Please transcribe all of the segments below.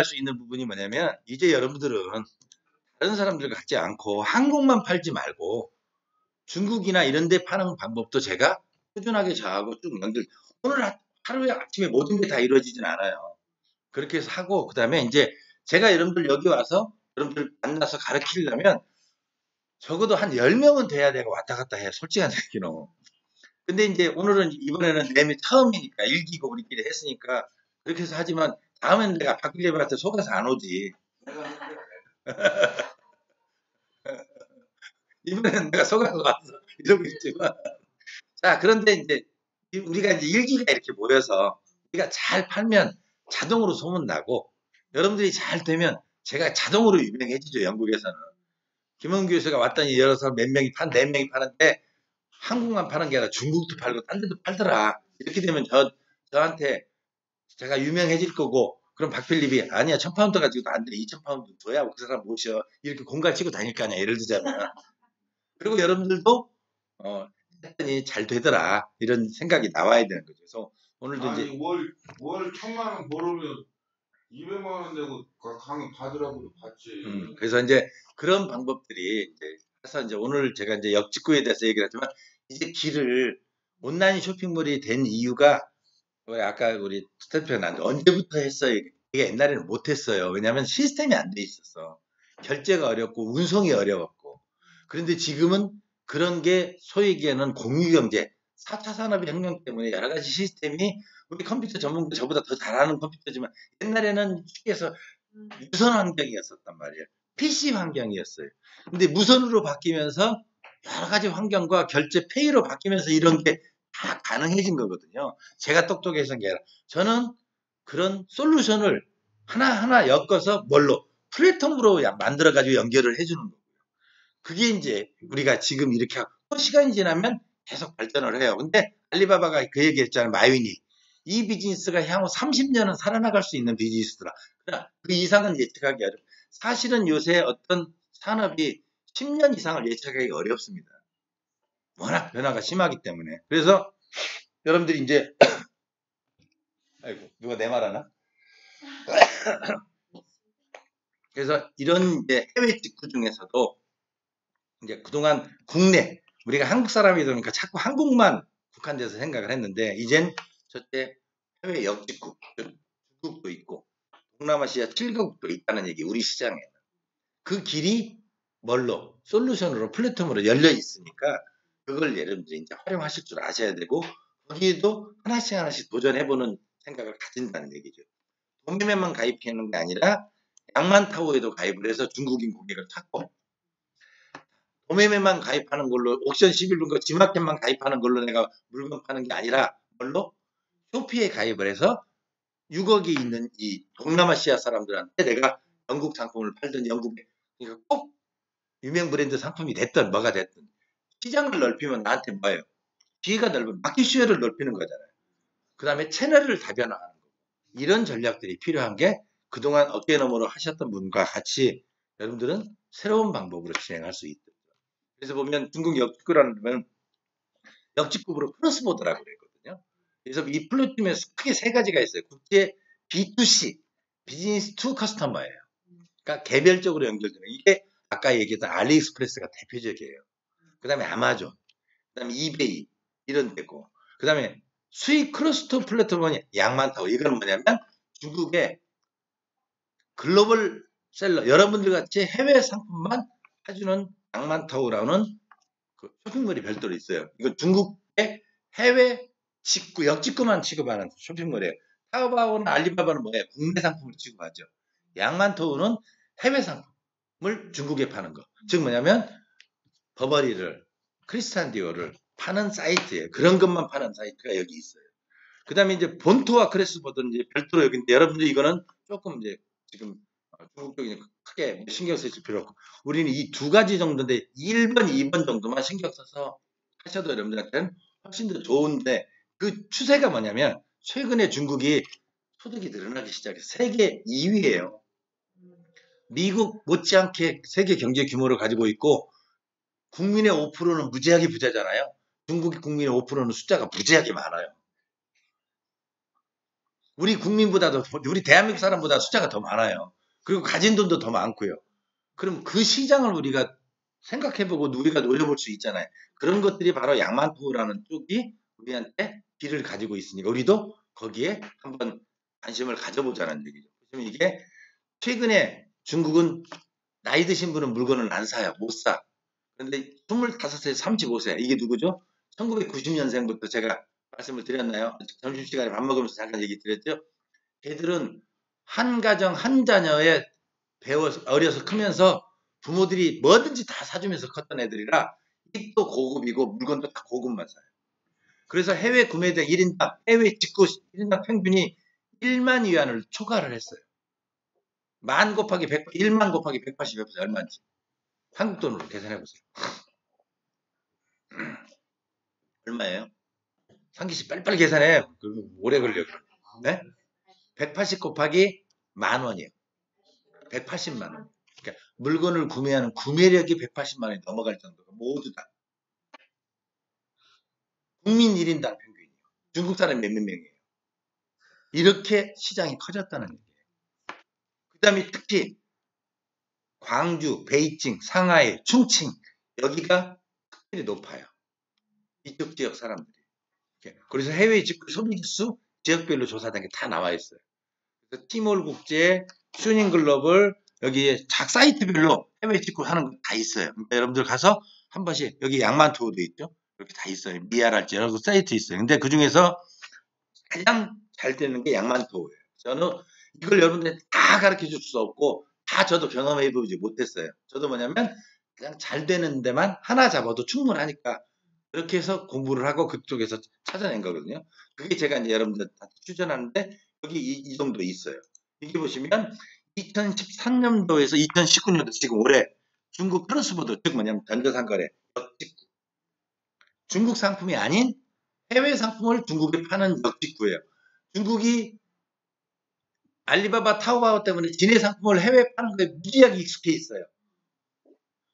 유명할 수 있는 부분이 뭐냐면 이제 여러분들은 다른 사람들과 같지 않고 한국만 팔지 말고 중국이나 이런 데 파는 방법도 제가 꾸준하게 저하고 쭉 연결. 오늘 하루에 아침에 모든 게 다 이루어지진 않아요. 그렇게 해서 하고 그다음에 이제 제가 여러분들 여기 와서 여러분들 만나서 가르치려면 적어도 한 10명은 돼야 되고 왔다 갔다 해. 솔직한 얘기는. 근데 이제 오늘은 이번에는 내내 처음이니까 일기고 우리끼리 했으니까 그렇게 해서 하지만 다음엔 내가 박길래한테 속아서 안 오지. 이번에는 내가 속아서 와서 이러고 있지만. 자, 그런데 이제 우리가 이제 일기가 이렇게 모여서 우리가 잘 팔면 자동으로 소문나고 여러분들이 잘 되면 제가 자동으로 유명해지죠, 영국에서는. 김원규 교수가 왔더니 여러서 몇 명이 네 명이 파는데 한국만 파는 게 아니라 중국도 팔고 딴 데도 팔더라. 이렇게 되면 저한테 제가 유명해질 거고 그럼 박필립이 아니야 1000파운드 가지고도 안 돼. 2000파운드 줘야 그 사람 모셔. 이렇게 공갈 치고 다닐 거 아니야. 예를 들자면. 그리고 여러분들도 했더니 잘 되더라. 이런 생각이 나와야 되는 거죠. 그래서 오늘도 아니, 이제 월 1000만 원 벌으면 200만 원 내고 강의 받으라고 받지. 그래서 이제 그런 방법들이 이제 해서 이제 오늘 제가 이제 역직구에 대해서 얘기를 하지만 이제 길을 온라인 쇼핑몰이 된 이유가 아까 우리 스태프가 나한테 언제부터 했어요? 이게 옛날에는 못했어요. 왜냐하면 시스템이 안 돼 있었어. 결제가 어렵고 운송이 어려웠고. 그런데 지금은 그런 게 소위 얘기하는 공유경제, 4차 산업혁명 때문에 여러 가지 시스템이 우리 컴퓨터 전문가 저보다 더 잘하는 컴퓨터지만 옛날에는 쉽게해서 무선 환경이었었단 말이에요. PC 환경이었어요. 근데 무선으로 바뀌면서 여러 가지 환경과 결제 페이로 바뀌면서 이런 게 다 가능해진 거거든요. 제가 똑똑해서 게 아니라 저는 그런 솔루션을 하나하나 엮어서 뭘로 플랫폼으로 만들어가지고 연결을 해주는 거고요. 그게 이제 우리가 지금 이렇게 하고 시간이 지나면 계속 발전을 해요. 근데 알리바바가 그 얘기했잖아요. 마윈이. 이 비즈니스가 향후 30년은 살아나갈 수 있는 비즈니스더라. 그러나 그 이상은 예측하기 어렵다. 사실은 요새 어떤 산업이 10년 이상을 예측하기 어렵습니다. 워낙 변화가 심하기 때문에. 그래서 여러분들이 이제 아이고 누가 내 말 하나? 그래서 이런 이제 해외 직구 중에서도 이제 그동안 국내 우리가 한국 사람이다 보니까 자꾸 한국만 국한돼서 생각을 했는데 이젠 저때 해외 역직국 중국도 있고 동남아시아 7개국도 있다는 얘기 우리 시장에 그 길이 뭘로 솔루션으로 플랫폼으로 열려 있으니까 그걸 여러분들이 이제 활용하실 줄 아셔야 되고 거기에도 하나씩 하나씩 도전해보는 생각을 가진다는 얘기죠. 도매매만 가입하는 게 아니라 양만타오에도 가입을 해서 중국인 고객을 찾고 도매매만 가입하는 걸로 옥션 11분과 지마켓만 가입하는 걸로 내가 물건 파는 게 아니라 뭘로 쇼피에 가입을 해서 6억이 있는 이 동남아시아 사람들한테 내가 영국 상품을 팔든 영국에 그러니까 꼭 유명 브랜드 상품이 됐든 뭐가 됐든 시장을 넓히면 나한테 뭐예요? 기회가 넓으면 마켓 쉐어를 넓히는 거잖아요. 그 다음에 채널을 다변화하는 거고 이런 전략들이 필요한 게 그동안 어깨너머로 하셨던 분과 같이 여러분들은 새로운 방법으로 진행할 수 있다. 그래서 보면 중국 역직구라는 건 역직구로 크로스보더라고 그랬거든요. 그래서 이 플랫폼에서 크게 세 가지가 있어요. 국제 B2C, 비즈니스 투 커스터머예요. 그러니까 개별적으로 연결되는 이게 아까 얘기했던 알리익스프레스가 대표적이에요. 그 다음에 아마존, 그 다음에 이베이 이런 데고 그 다음에 수익 크로스토 플랫폼은 양만타오. 이건 뭐냐면 중국의 글로벌 셀러 여러분들 같이 해외 상품만 해주는 양만타오라는 그 쇼핑몰이 별도로 있어요. 이건 중국의 해외 직구, 역직구만 취급하는 쇼핑몰이에요. 타오바오나 알리바바는 뭐예요? 국내 상품을 취급하죠. 양만토우는 해외 상품을 중국에 파는 거. 즉 뭐냐면 버버리를, 크리스탄 디오를 파는 사이트예요. 그런 것만 파는 사이트가 여기 있어요. 그 다음에 이제 본토와 크레스보드는 이제 별도로 여기인데 여러분들 이거는 조금 이제 지금 중국 쪽이 크게 신경 쓰실 필요 없고 우리는 이 두 가지 정도인데 1번, 2번 정도만 신경 써서 하셔도 여러분들한테는 훨씬 더 좋은데 그 추세가 뭐냐면 최근에 중국이 소득이 늘어나기 시작해서 세계 2위예요. 미국 못지않게 세계 경제 규모를 가지고 있고 국민의 5%는 무지하게 부자잖아요. 중국 국민의 5%는 숫자가 무지하게 많아요. 우리 국민보다도, 우리 대한민국 사람보다 숫자가 더 많아요. 그리고 가진 돈도 더 많고요. 그럼 그 시장을 우리가 생각해보고 우리가 노려볼 수 있잖아요. 그런 것들이 바로 양만투라는 쪽이 우리한테 길을 가지고 있으니까 우리도 거기에 한번 관심을 가져보자는 얘기죠. 그러면 이게 최근에 중국은 나이 드신 분은 물건을 안 사요. 못 사. 그런데 25세, 35세 이게 누구죠? 1990년생부터 제가 말씀을 드렸나요? 점심시간에 밥 먹으면서 잠깐 얘기 드렸죠? 걔들은 한 가정 한 자녀에 배워서 어려서 크면서 부모들이 뭐든지 다 사주면서 컸던 애들이라 입도 고급이고 물건도 다 고급만 사요. 그래서 해외 구매대 1인당 해외 직구 1인당 평균이 1만 위안을 초과를 했어요. 만 곱하기 100, 1만 곱하기 180 해보세요. 얼마인지. 한국 돈으로 계산해 보세요. 얼마예요? 상기 씨 빨리빨리 계산해. 그럼 오래 걸려. 네? 180 곱하기 만 원이에요. 180만 원. 그러니까 물건을 구매하는 구매력이 180만 원이 넘어갈 정도가 모두 다. 국민 1인당 평균이에요. 중국 사람이 몇몇 명이에요. 이렇게 시장이 커졌다는 얘기예요. 그 다음에 특히 광주, 베이징, 상하이, 충칭 여기가 특별히 높아요. 이쪽 지역 사람들이. 그래서 해외 직구 소비지수 지역별로 조사된 게 다 나와 있어요. 그래서 티몰 국제, 슈닝 글로벌 여기에 작 사이트별로 해외 직구 하는 거 다 있어요. 그러니까 여러분들 가서 한 번씩 여기 양만투어도 있죠. 이렇게 다 있어요. 미아랄지 여러 사이트 있어요. 근데 그 중에서 가장 잘 되는 게 양만투어예요. 저는 이걸 여러분들 다 가르쳐 줄 수 없고 다 저도 경험해 보지 못했어요. 저도 뭐냐면 그냥 잘 되는 데만 하나 잡아도 충분하니까 그렇게 해서 공부를 하고 그쪽에서 찾아낸 거거든요. 그게 제가 이제 여러분들한테 추천하는데 여기 이 정도 있어요. 여기 보시면 2013년도에서 2019년도 지금 올해 중국 크로스보더 즉 뭐냐면 전자상거래 역직구 중국 상품이 아닌 해외 상품을 중국에 파는 역직구예요. 중국이 알리바바 타오바오 때문에 지네 상품을 해외에 파는 거에 무지하게 익숙해 있어요.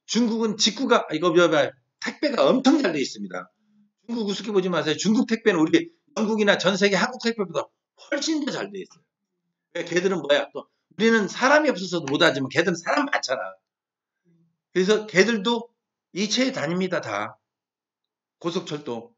중국은 직구가 이거 택배가 엄청 잘 돼 있습니다. 중국 우습게 보지 마세요. 중국 택배는 우리 영국이나 전 세계 한국 택배보다 훨씬 더 잘 돼 있어요. 왜 걔들은 뭐야? 또 우리는 사람이 없어서 못하지만 걔들은 사람 많잖아. 그래서 걔들도 이체에 다닙니다. 다 고속철도.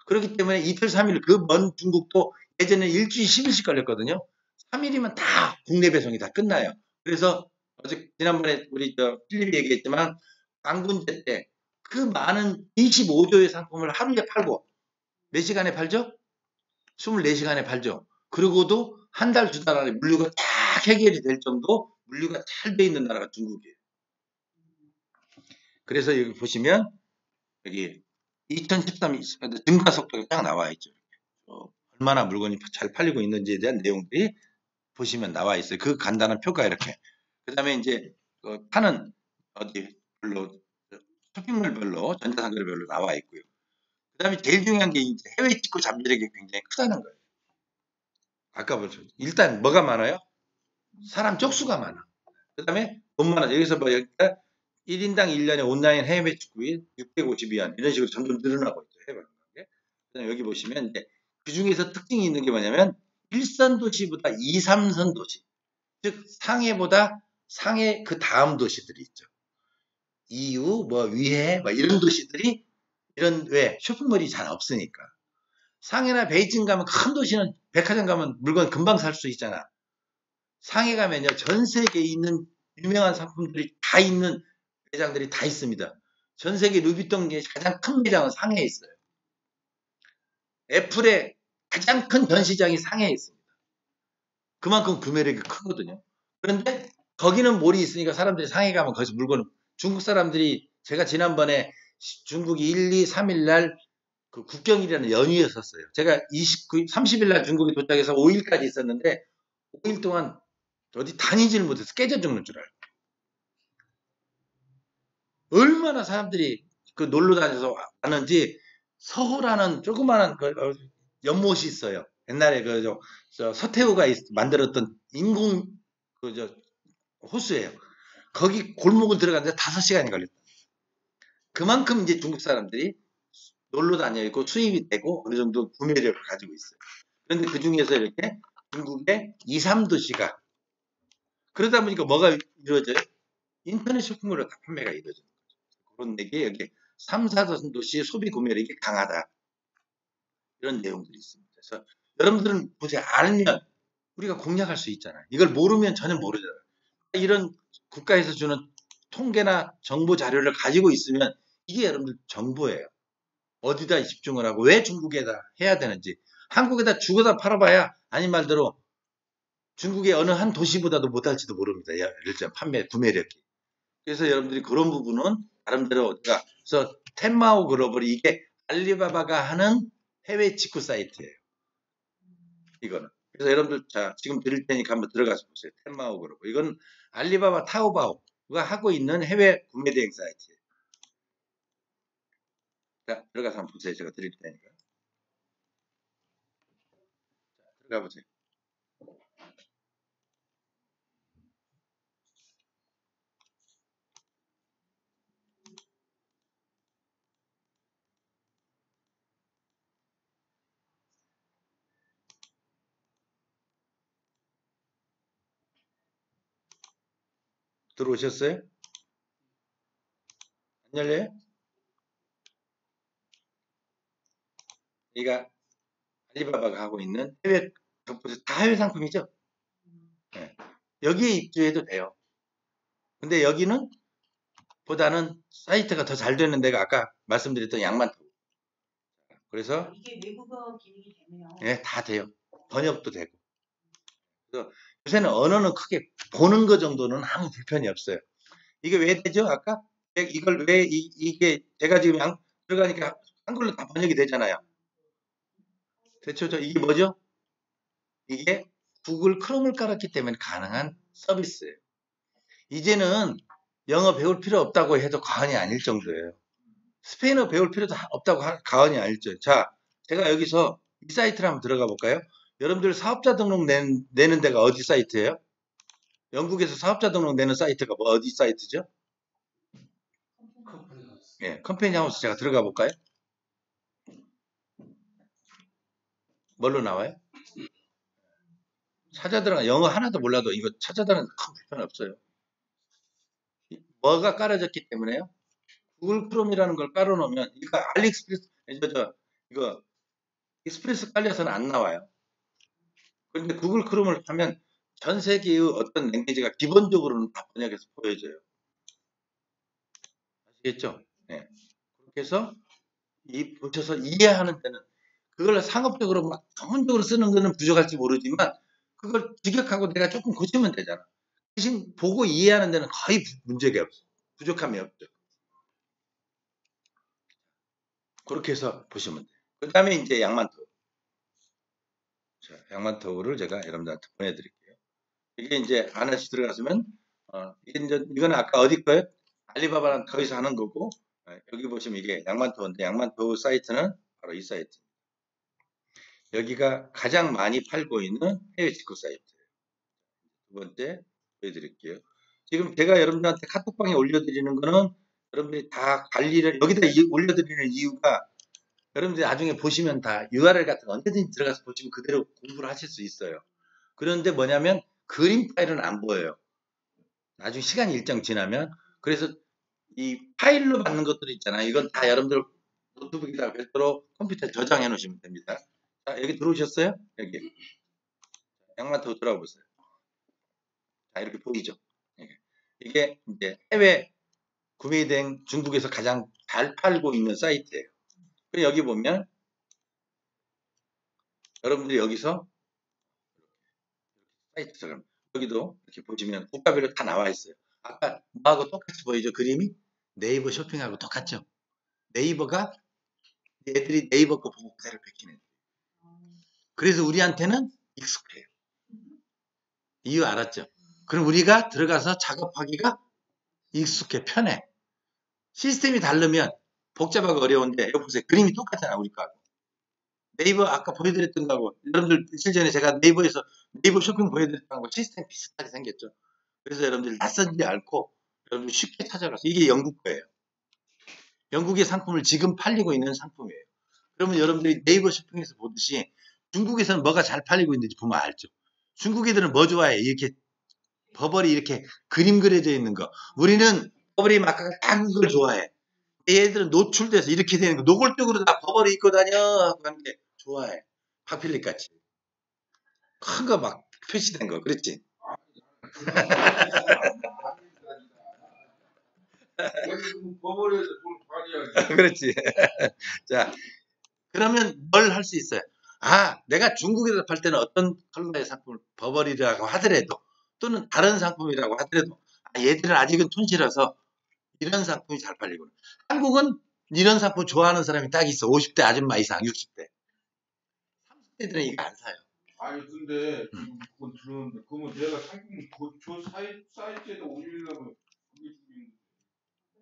그렇기 때문에 이틀 3일 그 먼 중국도 예전에 일주일 10일씩 걸렸거든요. 3일이면 다 국내 배송이 다 끝나요. 그래서 어제 지난번에 우리 필립이 얘기했지만 광군제 때 그 많은 25조의 상품을 하루에 팔고 몇 시간에 팔죠? 24시간에 팔죠. 그러고도 한 달, 두 달 안에 물류가 딱 해결이 될 정도 물류가 잘 돼 있는 나라가 중국이에요. 그래서 여기 보시면 여기 2013 증가 속도가 딱 나와 있죠. 얼마나 물건이 잘 팔리고 있는지에 대한 내용들이 보시면 나와 있어요. 그 간단한 표가 이렇게. 그 다음에 이제 파는 어디 별로 쇼핑몰별로 전자상거래별로 나와 있고요. 그 다음에 제일 중요한 게 이제 해외 직구 잠재력이 굉장히 크다는 거예요. 아까 보죠. 일단 뭐가 많아요? 사람 쪽수가 많아. 그 다음에 돈 많아. 여기서 뭐 여기가 1인당 1년에 온라인 해외 직구이 652원 이런 식으로 점점 늘어나고 있죠. 해외 관계. 그다음에 여기 보시면 이제 그 중에서 특징이 있는 게 뭐냐면 1선 도시보다 2, 3선 도시. 즉 상해보다 상해 그 다음 도시들이 있죠. 이유, 뭐 위해, 뭐 이런 도시들이 이런 왜 쇼핑몰이 잘 없으니까. 상해나 베이징 가면 큰 도시는 백화점 가면 물건 금방 살 수 있잖아. 상해 가면요 전 세계에 있는 유명한 상품들이 다 있는 매장들이 다 있습니다. 전 세계 루비통의 가장 큰 매장은 상해에 있어요. 애플의 가장 큰 전시장이 상해에 있습니다. 그만큼 구매력이 크거든요. 그런데 거기는 몰이 있으니까 사람들이 상해 가면 거기서 물건을 중국 사람들이 제가 지난번에 중국이 1, 2, 3일 날 그 국경일이라는 연휴였었어요. 제가 30일 날 중국에 도착해서 5일까지 있었는데 5일 동안 어디 다니지를 못해서 깨져 죽는 줄 알고. 얼마나 사람들이 그 놀러 다녀서 왔는지 서호라는 조그마한 그 연못이 있어요. 옛날에 서태후가 만들었던 인공 호수예요. 거기 골목을 들어가는데 5시간이 걸렸다. 그만큼 이제 중국 사람들이 놀러 다녀 있고 수입이 되고 어느 정도 구매력을 가지고 있어요. 그런데 그 중에서 이렇게 중국의 2, 3도시가 그러다 보니까 뭐가 이루어져요? 인터넷 쇼핑몰로 다 판매가 이루어져요. 그런 얘기 여기 3, 4도시 소비 구매력이 강하다. 이런 내용들이 있습니다. 그래서 여러분들은 보세요. 알면 우리가 공략할 수 있잖아요. 이걸 모르면 전혀 모르잖아요. 이런 국가에서 주는 통계나 정보 자료를 가지고 있으면 이게 여러분들 정보예요. 어디다 집중을 하고 왜 중국에다 해야 되는지 한국에다 주고다 팔아봐야 아닌 말대로 중국의 어느 한 도시보다도 못할지도 모릅니다. 예를 들면 판매 구매력이. 그래서 여러분들이 그런 부분은 나름대로 그래서 텐마오 글로벌이 이게 알리바바가 하는 해외 직구 사이트예요. 이거는. 그래서 여러분들 자 지금 드릴 테니까 한번 들어가서 보세요. 텐마오 글로벌. 이건 알리바바 타오바오가 하고 있는 해외 구매 대행 사이트예요. 자 들어가서 한번 보세요. 제가 드릴 테니까. 자, 들어가 보세요. 들어오셨어요? 안 열려요? 여기가 알리바바가 하고 있는 해외 다 해외 상품이죠? 네. 여기에 입주해도 돼요. 근데 여기는 보다는 사이트가 더 잘 되는 데가 아까 말씀드렸던 양만토. 그래서 이게 외국어 기능이 되네요. 네, 다 돼요. 번역도 되고. 그래서 요새는 언어는 크게 보는 거 정도는 아무 불편이 없어요. 이게 왜 되죠? 아까 이걸 왜 이게 제가 지금 들어가니까 한글로 다 번역이 되잖아요. 대체죠. 이게 뭐죠? 이게 구글 크롬을 깔았기 때문에 가능한 서비스예요. 이제는 영어 배울 필요 없다고 해도 과언이 아닐 정도예요. 스페인어 배울 필요도 없다고 과언이 아니죠. 자, 제가 여기서 이 사이트를 한번 들어가 볼까요? 여러분들 사업자 등록 내는 데가 어디 사이트예요? 영국에서 사업자 등록 내는 사이트가 뭐 어디 사이트죠? 예, 컴퍼니 하우스 제가 들어가 볼까요? 뭘로 나와요? 찾아 들어가 영어 하나도 몰라도 이거 찾아 들어가는 큰 불편 없어요. 뭐가 깔아졌기 때문에요? 구글 크롬이라는 걸 깔아놓으면 이거 알리익스프레스 이거 익스프레스 깔려서는 안 나와요. 그런데 구글 크롬을 하면 전 세계의 어떤 랭귀지가 기본적으로는 다 번역해서 보여줘요. 아시겠죠? 네. 그렇게 해서 보셔서 이해하는 데는 그걸 상업적으로 막 전문적으로 쓰는 거는 부족할지 모르지만 그걸 직역하고 내가 조금 고치면 되잖아. 대신 보고 이해하는 데는 거의 문제가 없어. 부족함이 없죠. 그렇게 해서 보시면 돼요. 그 다음에 이제 양만토. 자, 양만토를 제가 여러분들한테 보내드릴게요. 이게 이제 하나씩 들어갔으면, 이건 아까 어디 거예요? 알리바바랑 거기서 하는 거고, 여기 보시면 이게 양만토인데, 양만토 사이트는 바로 이 사이트. 여기가 가장 많이 팔고 있는 해외 직구 사이트예요. 두 번째 보여드릴게요. 지금 제가 여러분들한테 카톡방에 올려드리는 거는 여러분들이 다 관리를 여기다 올려드리는 이유가 여러분들이 나중에 보시면 다 URL 같은 거 언제든지 들어가서 보시면 그대로 공부를 하실 수 있어요. 그런데 뭐냐면 그림 파일은 안 보여요. 나중에 시간이 일정 지나면. 그래서 이 파일로 받는 것들이 있잖아요. 이건 다 여러분들 노트북에다 별도로 컴퓨터에 저장해 놓으시면 됩니다. 자, 여기 들어오셨어요? 여기. 양만토 들어가 보세요. 자, 이렇게 보이죠? 이게 이제 해외 구매된 중국에서 가장 잘 팔고 있는 사이트예요. 그리고 여기 보면 여러분들이 여기서 사이트 들어가면 여기도 이렇게 보시면 국가별로 다 나와 있어요. 아까 뭐하고 똑같이 보이죠? 그림이? 네이버 쇼핑하고 똑같죠? 네이버가 애들이 네이버 거 보고 그대로 베끼는 거예요. 그래서 우리한테는 익숙해요. 이유 알았죠? 그럼 우리가 들어가서 작업하기가 익숙해, 편해. 시스템이 다르면 복잡하고 어려운데 여기 보세요. 그림이 똑같잖아, 우리 거하고. 네이버 아까 보여드렸던 거하고 여러분들 며칠 전에 제가 네이버에서 네이버 쇼핑 보여드렸던 거 시스템 비슷하게 생겼죠. 그래서 여러분들 낯선지 않고 여러분들 쉽게 찾아가서 이게 영국 거예요. 영국의 상품을 지금 팔리고 있는 상품이에요. 그러면 여러분들이 네이버 쇼핑에서 보듯이 중국에서는 뭐가 잘 팔리고 있는지 보면 알죠. 중국 애들은 뭐 좋아해? 이렇게 버벌이 이렇게 그림 그려져 있는 거. 우리는 버벌이 막 작은 걸 좋아해. 얘들은 노출돼서 이렇게 되는 거. 노골적으로 다 버벌이 입고 다녀 하고 하는 게 좋아해. 파필릭 같이. 큰 거 막 표시된 거. 그렇지? 버버리에서 돈 발이야지. 그렇지. 자, 그러면 뭘 할 수 있어요? 아, 내가 중국에서 팔 때는 어떤 컬러의 상품을 버버리라고 하더라도 또는 다른 상품이라고 하더라도 아, 얘들은 아직은 촌스러서 이런 상품이 잘 팔리구나. 한국은 이런 상품 좋아하는 사람이 딱 있어. 50대 아줌마 이상, 60대. 30대들은 이거 안 사요. 아니 근데 지금 그건 들었는데 그러면 내가 상품 저 사이트에다 올리려면 그게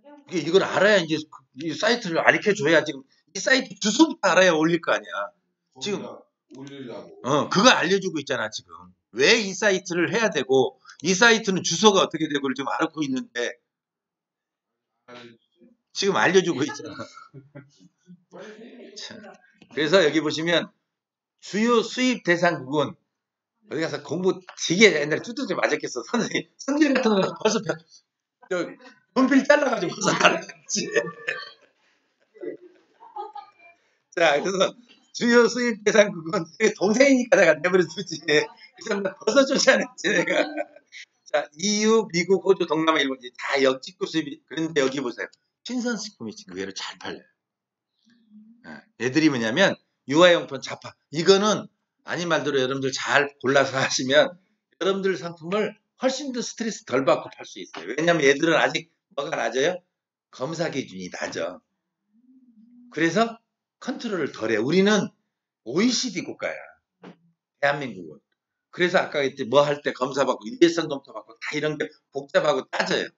중요한데. 이걸 알아야 이제 이 사이트를 가르쳐 줘야 지금 이 사이트 주소부터 알아야 올릴 거 아니야. 지금 거기다 올리려고. 그거 알려주고 있잖아 지금. 왜 이 사이트를 해야 되고 이 사이트는 주소가 어떻게 되고를 지금 알고 있는데 아니, 지금 알려주고 있잖아. 빨리 참. 그래서 여기 보시면 주요 수입 대상국은 어디 가서 공부 되게 옛날에 뚜뚜뚜 맞았겠어. 선생님 성질 같은 거 벌써 연필 잘라가지고 벌써 알았지. 자, 그래서 주요 수입 대상국은 동생이니까 내가 내버려 두지. 그래서 벌써 쫓아냈지 내가. 자, EU, 미국, 호주, 동남아, 일본 다 역직구 수입이. 그런데 여기 보세요. 신선식품이 지금 의외로 잘 팔려요. 애들이 뭐냐면 유아용품 잡화. 이거는 아닌 말대로 여러분들 잘 골라서 하시면 여러분들 상품을 훨씬 더 스트레스 덜 받고 팔 수 있어요. 왜냐면 얘들은 아직 뭐가 낮아요? 검사 기준이 낮아. 그래서 컨트롤을 덜 해. 우리는 OECD 국가야. 대한민국은. 그래서 아까 했지 뭐 할 때 검사받고 일회성 검사받고 다 이런 게 복잡하고 따져요.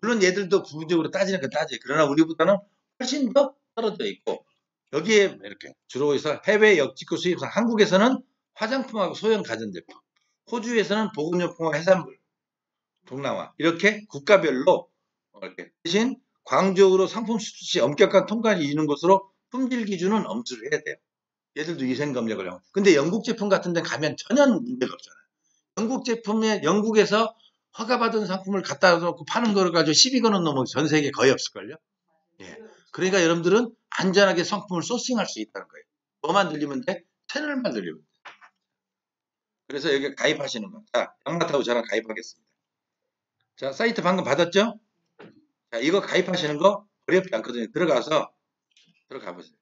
물론 얘들도 부분적으로 따지는 건 따져요. 그러나 우리보다는 훨씬 더 떨어져 있고 여기에 이렇게 주로 해서 해외 역직구 수입상 한국에서는 화장품하고 소형 가전제품, 호주에서는 보건용품과 해산물, 동남아 이렇게 국가별로 이렇게 대신 광적으로 상품 수출 시 엄격한 통관이 있는 것으로 품질 기준은 엄수를 해야 돼요. 얘들도 위생검역을 하고. 근데 영국 제품 같은 데 가면 전혀 문제가 없잖아요. 영국 제품에 영국에서 허가받은 상품을 갖다 놓고 파는 거를 가지고 시비 거는 놈은 전 세계에 거의 없을걸요. 예. 그러니까 여러분들은 안전하게 상품을 소싱할 수 있다는 거예요. 뭐만 들리면 돼? 채널만 들리면 돼. 그래서 여기 가입하시는 거. 자, 양마타고 저랑 가입하겠습니다. 자, 사이트 방금 받았죠? 자, 이거 가입하시는 거 어렵지 않거든요. 들어가 보세요.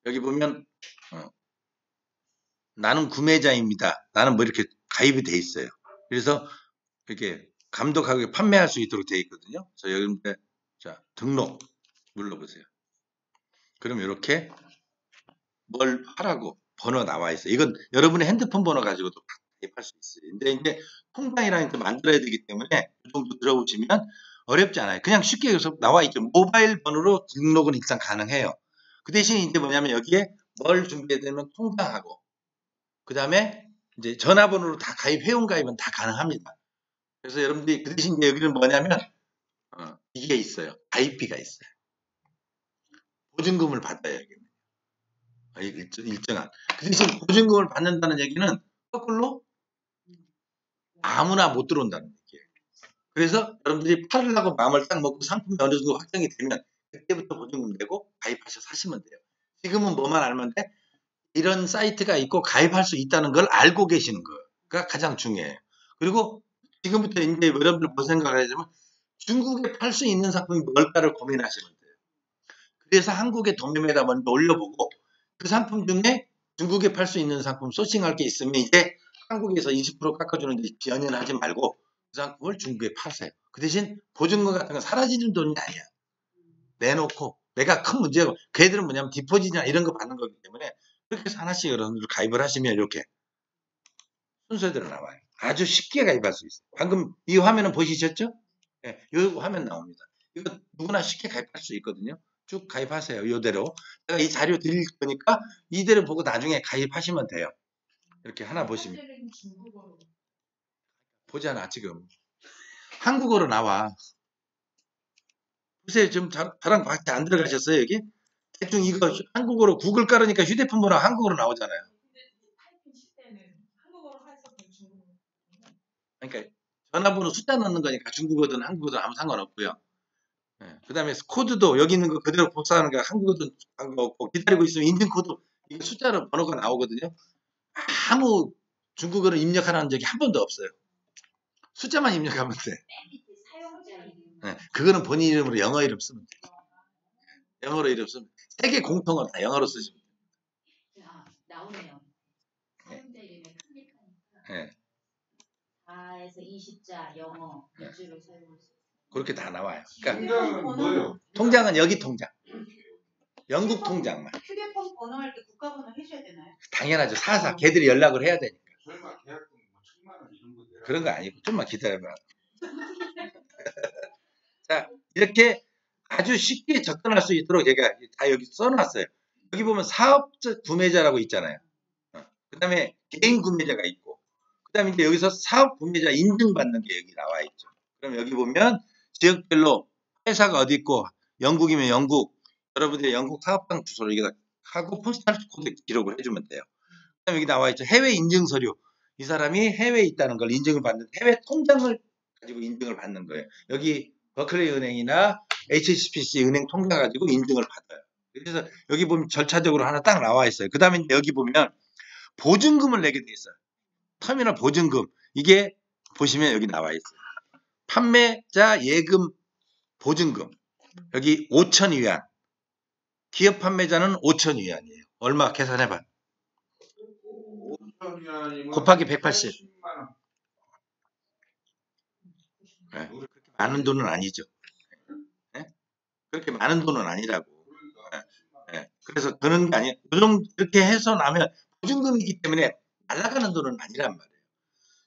여기 보면 나는 구매자입니다. 나는 뭐 이렇게 가입이 돼 있어요. 그래서 이렇게 감독하고 판매할 수 있도록 돼 있거든요. 그래서 여러분들 자 등록 눌러보세요. 그럼 이렇게 뭘 하라고 번호 나와 있어요. 이건 여러분의 핸드폰 번호 가지고도 가입할 수 있어요. 근데 이제 통장이라는 게 만들어야 되기 때문에 이 정도 들어보시면 어렵지 않아요. 그냥 쉽게 여기서 나와 있죠. 모바일 번호로 등록은 일단 가능해요. 그 대신 이제 뭐냐면 여기에 뭘 준비되면 통장하고 그 다음에 이제 전화번호로 다 회원 가입은 다 가능합니다. 그래서 여러분들이 그 대신 이제 여기는 뭐냐면 이게 있어요. 가입비가 있어요. 보증금을 받아요. 여기는. 일정한. 그 대신 보증금을 받는다는 얘기는 거꾸로 아무나 못 들어온다는 얘기예요. 그래서 여러분들이 팔으려고 마음을 딱 먹고 상품이 어느 정도 확정이 되면 그때부터 보증금 내고 가입하셔서 사시면 돼요. 지금은 뭐만 알면 돼? 이런 사이트가 있고 가입할 수 있다는 걸 알고 계시는 거가 가장 중요해요. 그리고 지금부터 이제 여러분들 뭐 생각을 하냐면 중국에 팔 수 있는 상품이 뭘까를 고민하시면 돼요. 그래서 한국의 도매매에다 먼저 올려보고 그 상품 중에 중국에 팔 수 있는 상품 소싱할 게 있으면 이제 한국에서 20% 깎아주는데 연연하지 말고 그 상품을 중국에 파세요. 그 대신 보증금 같은 건 사라지는 돈이 아니야. 내놓고 내가 큰 문제고 걔들은 뭐냐면 디포지트나 이런 거 받는 거기 때문에 그렇게 해서 하나씩 여러분들 가입을 하시면 이렇게 순서대로 나와요. 아주 쉽게 가입할 수 있어요. 방금 이 화면은 보시셨죠? 네, 이 화면 나옵니다. 이거 누구나 쉽게 가입할 수 있거든요. 쭉 가입하세요. 이대로. 제가 이 자료 드릴 거니까 이대로 보고 나중에 가입하시면 돼요. 이렇게 하나 보시면. 보잖아 지금. 한국어로 나와. 보세요. 지금 저랑 밖에 안 들어가셨어요 여기? 대충 이거 한국어로 구글 깔으니까 휴대폰 번호 한국어로 나오잖아요. 근데 이제 타이핑 칠 때는 한국어로 해서 그냥 중국어로. 그러니까 전화번호 숫자 넣는 거니까 중국어든 한국어든 아무 상관없고요. 그 다음에 코드도 여기 있는 거 그대로 복사하는 거 한국어든 없고 기다리고 있으면 인증 코드 이게 숫자로 번호가 나오거든요. 아무 중국어를 입력하는 적이 한 번도 없어요. 숫자만 입력하면 돼. 맨 밑에 사용자 이름. 그거는 본인 이름으로 영어 이름 쓰면 돼. 영어로 이름 쓰면 세계 공통어 다 영어로 쓰시면 돼. 아, 나오네요. 사용자 이름에 클릭하니까 네. 4에서 20자 영어 몇 줄을 사용할 수 있어요. 그렇게 다 나와요. 그러니까 통장은 뭐예요? 통장은 여기 통장. 영국 통장만. 휴대폰 번호할 때 국가번호 해줘야 되나요? 당연하죠. 사사 걔들이 연락을 해야 되니까. 설마 계약금 뭐 1,000만 원 이런 거 내라. 그런 거 아니고 좀만 기다려봐. 자, 이렇게 아주 쉽게 접근할 수 있도록 제가 다 여기 써놨어요. 여기 보면 사업자 구매자라고 있잖아요. 그 다음에 개인 구매자가 있고, 그 다음에 이제 여기서 사업 구매자 인증받는 게 여기 나와 있죠. 그럼 여기 보면 지역별로 회사가 어디 있고, 영국이면 영국, 여러분들의 영국 사업장 주소를 여기다 하고 포스탈 코드 기록을 해주면 돼요. 그 다음에 여기 나와 있죠. 해외 인증 서류. 이 사람이 해외에 있다는 걸 인증을 받는, 해외 통장을 가지고 인증을 받는 거예요. 여기 버클리 은행이나 HSBC 은행 통장 가지고 인증을 받아요. 그래서 여기 보면 절차적으로 하나 딱 나와 있어요. 그 다음에 여기 보면 보증금을 내게 돼 있어요. 터미널 보증금. 이게 보시면 여기 나와 있어요. 판매자 예금 보증금. 여기 5,000위안. 기업 판매자는 5,000위안이에요. 얼마 계산해봐. 5,000위안이면 곱하기 180. 10만 원. 네. 그렇게 많은 돈은 아니죠. 네? 그렇게 많은 돈은 아니라고. 그러니까 네. 그래서 그런 게 아니에요. 요즘 이렇게 해서 나면 보증금이기 때문에 날아가는 돈은 아니란 말이에요.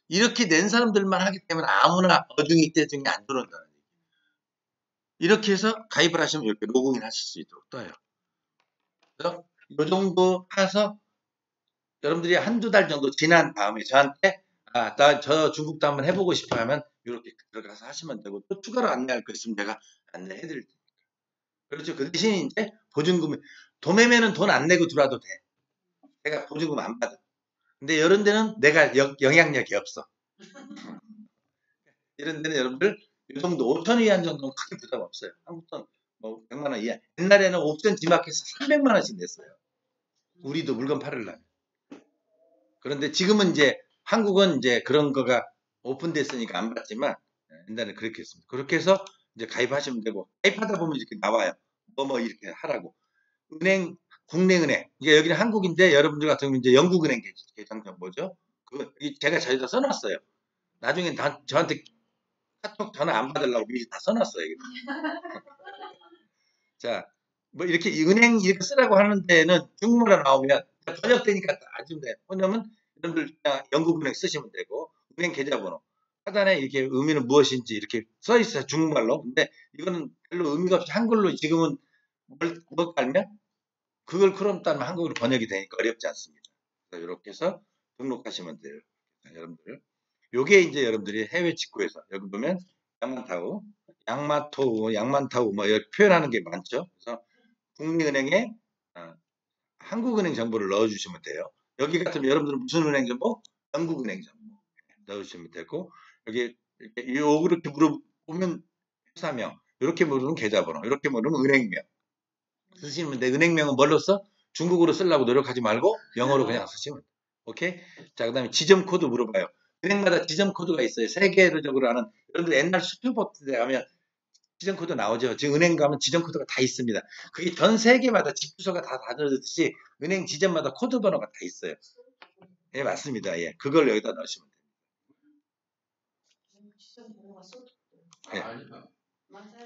이렇게 낸 사람들만 하기 때문에 아무나 어중이 떼중이 안 들어온다는 얘기예요. 이렇게 해서 가입을 하시면 이렇게 로그인 하실 수 있도록 떠요. 그래서 이 정도 해서 여러분들이 한두 달 정도 지난 다음에 저한테 나 저 중국도 한번 해보고 싶어 하면 이렇게 들어가서 하시면 되고 또 추가로 안내할 거 있으면 제가 안내해 드릴 테니까. 그렇죠. 그 대신 이제 보증금, 도매매는 돈 안 내고 들어와도 돼. 내가 보증금 안 받아. 근데 이런 데는 내가 영향력이 없어. 이런 데는 여러분들 이 정도 5,000위안 정도는 크게 부담 없어요. 한국 돈 뭐 100만 원 이하. 옛날에는 옵션 지마켓에서 300만 원씩 냈어요. 우리도 물건 팔으려면. 그런데 지금은 이제 한국은 이제 그런 거가 오픈됐으니까 안 받지만 옛날에 그렇게 했습니다. 그렇게 해서 이제 가입하시면 되고 가입하다 보면 이렇게 나와요. 뭐 이렇게 하라고. 은행, 국내은행. 이게 여기는 한국인데 여러분들 같은 경우는 이제 영국은행 계정 정보죠. 그거 제가 저희도 써놨어요. 나중에 저한테 카톡 전화 안 받으려고 미리 다 써놨어요. 자, 뭐 이렇게 은행 이렇게 쓰라고 하는 데는 중국어로 나오면 번역되니까 아주 돼. 왜냐면 여러분들 그냥 영국은행 쓰시면 되고 은행 계좌번호 하단에 이렇게 의미는 무엇인지 이렇게 써 있어요. 중국말로. 근데 이거는 별로 의미가 없이 한글로 지금은 뭘 깔면 그걸 크롬 따면 한국어로 번역이 되니까 어렵지 않습니다. 그래서 이렇게 해서 등록하시면 돼요. 자, 여러분들. 요게 이제 여러분들이 해외 직구에서 여기 보면 양만타우 뭐 이렇게 표현하는 게 많죠. 그래서 국내은행에 한국은행 정보를 넣어주시면 돼요. 여기 같으면 여러분들은 무슨 은행 정보? 영국은행 정보 넣어주시면 되고 여기 이렇게 요렇게 물어보면 회사명, 이렇게 물으면 계좌번호, 이렇게 물으면 은행명 쓰시면 돼. 은행명은 뭘로 써? 중국어로 쓰려고 노력하지 말고 영어로 그냥 쓰시면 돼. 오케이? 자, 그 다음에 지점 코드 물어봐요. 은행마다 지점 코드가 있어요. 세계적으로 하는. 여러분들 옛날 슈퍼버트 때 가면 지점 코드 나오죠. 지금 은행 가면 지점 코드가 다 있습니다. 그게 전 세계마다 집 주소가 다 다르듯이 은행 지점마다 코드 번호가 다 있어요. 예, 맞습니다. 예, 그걸 여기다 넣으시면 됩니다. 지점 번호가 소프트. 네. 아니다. 맞아요.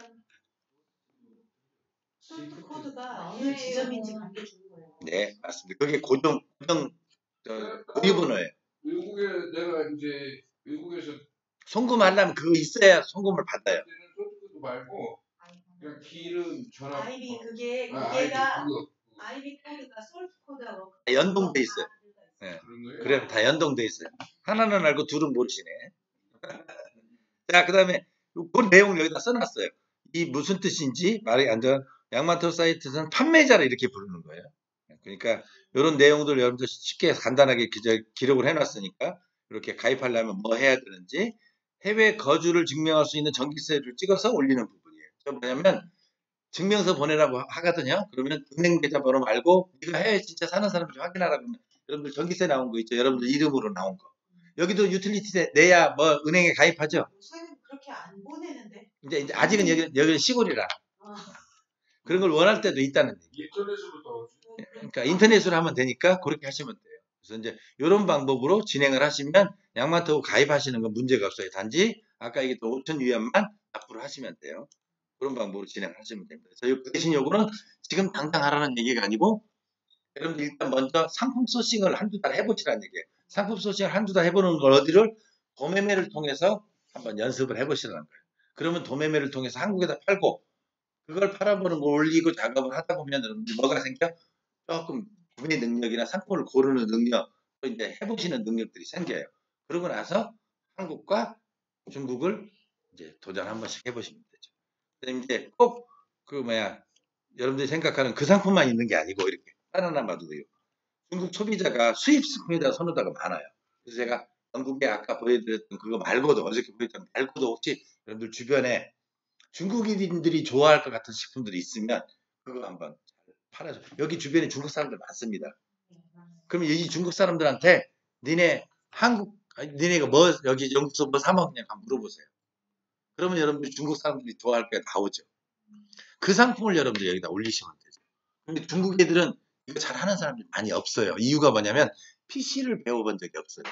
시프트. 소프트 코드가 어느 지점인지 알려주는 거예요. 네, 맞습니다. 그게 고정 고유 번호예요. 외국에서 송금하려면 그거 있어야 송금을 받아요. 때는 소프트도 말고 그냥 기름 전화. 아이비 그게 아이비 그게가 그거. 아이비 코드가 솔트 코드하고 연동돼 있어요. 네. 그런 거예요? 그래, 다 연동돼 있어요. 하나는 알고 둘은 모르시네. 자, 그 다음에 그 내용을 여기다 써놨어요. 이 무슨 뜻인지 말이 안 돼. 양마토 사이트에서는 판매자를 이렇게 부르는 거예요. 그러니까 이런 내용들 여러분들 쉽게 간단하게 기록을 해놨으니까 이렇게 가입하려면 뭐 해야 되는지 해외 거주를 증명할 수 있는 전기세를 찍어서 올리는 부분이에요. 저 뭐냐면 증명서 보내라고 하거든요. 그러면 은행 계좌번호 말고 네가 해외 진짜 사는 사람인지 확인하라고 하면 여러분들 전기세 나온 거 있죠. 여러분들 이름으로 나온 거. 여기도 유틸리티 내야 뭐 은행에 가입하죠. 요새는 그렇게 안 보내는데. 이제 아직은 여기는 시골이라 그런 걸 원할 때도 있다는 얘기. 인터넷으로 더 그러니까 인터넷으로 하면 되니까 그렇게 하시면 돼요. 그래서 이제 이런 방법으로 진행을 하시면 양마토 가입하시는 건 문제가 없어요. 단지 아까 얘기했던 5천 위안만 납부를 하시면 돼요. 그런 방법으로 진행하시면 됩니다. 그래서 그 대신 요거는 지금 당장 하라는 얘기가 아니고 여러분들 일단 먼저 상품 소싱을 한두 달 해보시라는 얘기예요. 상품 소싱을 한두 달 해보는 걸 어디를 도매매를 통해서 한번 연습을 해보시라는 거예요. 그러면 도매매를 통해서 한국에다 팔고 그걸 팔아보는 걸 올리고 작업을 하다 보면 여러분들 뭐가 생겨? 조금 구매 능력이나 상품을 고르는 능력, 또 이제 해보시는 능력들이 생겨요. 그러고 나서 한국과 중국을 이제 도전 한 번씩 해보시면 되죠. 그다음에 이제 꼭 여러분들이 생각하는 그 상품만 있는 게 아니고 이렇게 바나나 마도요. 중국 소비자가 수입 상품에다 선호도가 많아요. 그래서 제가 영국에 아까 보여드렸던 그거 말고도 어저께 보여드렸던 말고도 혹시 여러분들 주변에 중국인들이 좋아할 것 같은 식품들이 있으면 그거 한번 팔아줘. 여기 주변에 중국 사람들 많습니다. 그러면 이 중국 사람들한테 니네가 뭐 여기 영국에서 뭐 사 먹냐 한번 물어보세요. 그러면 여러분들 중국 사람들이 좋아할 게 나오죠. 그 상품을 여러분들 여기다 올리시면 되죠. 근데 중국 애들은 이거 잘하는 사람들이 많이 없어요. 이유가 뭐냐면 PC를 배워본 적이 없어요.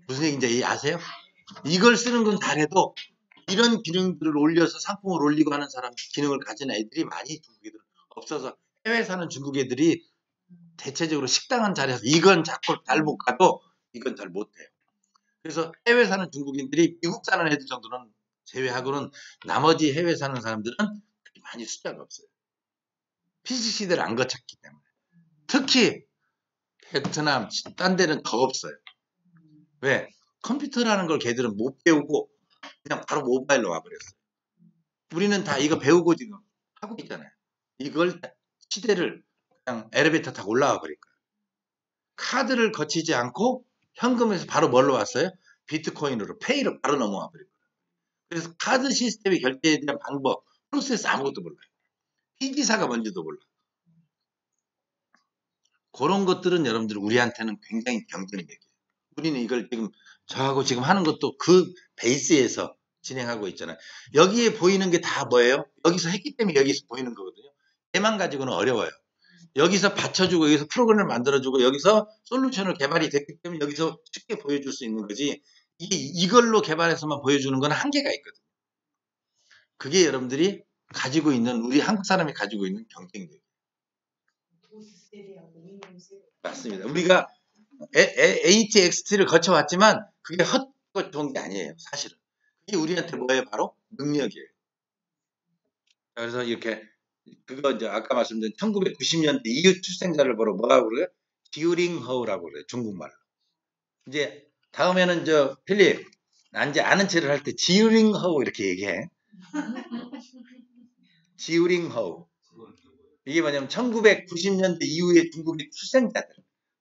무슨 얘기인지 아세요? 이걸 쓰는 건 잘해도 이런 기능들을 올려서 상품을 올리고 하는 사람 기능을 가진 애들이 많이 중국 애들은 없어서 해외 사는 중국 애들이 대체적으로 식당은 잘해서 이건 자꾸 잘 못 가도 이건 잘 못해요. 그래서 해외 사는 중국인들이 미국 사는 애들 정도는 제외하고는 나머지 해외 사는 사람들은 그렇게 많이 숫자가 없어요. PC 시대를 안 거쳤기 때문에. 특히 베트남, 딴 데는 더 없어요. 왜? 컴퓨터라는 걸 걔들은 못 배우고 그냥 바로 모바일로 와버렸어요. 우리는 다 이거 배우고 지금 하고 있잖아요. 이걸 시대를 그냥 엘리베이터 타고 올라와 버릴 거예요. 카드를 거치지 않고 현금에서 바로 뭘로 왔어요? 비트코인으로, 페이로 바로 넘어와 버릴 거예요. 그래서 카드 시스템의 결제에 대한 방법, 프로세스 아무것도 몰라요. 피지사가 뭔지도 몰라. 그런 것들은 여러분들 우리한테는 굉장히 경쟁력이에요. 우리는 이걸 지금 저하고 지금 하는 것도 그 베이스에서 진행하고 있잖아요. 여기에 보이는 게 다 뭐예요? 여기서 했기 때문에 여기서 보이는 거거든요. 얘만 가지고는 어려워요. 여기서 받쳐주고 여기서 프로그램을 만들어주고 여기서 솔루션을 개발이 됐기 때문에 여기서 쉽게 보여줄 수 있는 거지 이걸로 개발해서만 보여주는 건 한계가 있거든요. 그게 여러분들이 가지고 있는 우리 한국 사람이 가지고 있는 경쟁력. 맞습니다. 우리가 ATXT를 거쳐왔지만 그게 헛것 게 아니에요. 사실은. 그게 우리한테 뭐예요? 바로 능력이에요. 그래서 이렇게 그거 이제 아까 말씀드린 1990년대 이후 출생자를 보러 뭐라고 그래요? 지우링허우라고 그래요. 중국말로. 이제 다음에는 필립 난 이제 아는 체를 할 때 지우링허우 이렇게 얘기해. 지우링허우. 이게 뭐냐면 1990년대 이후에 중국의 출생자들,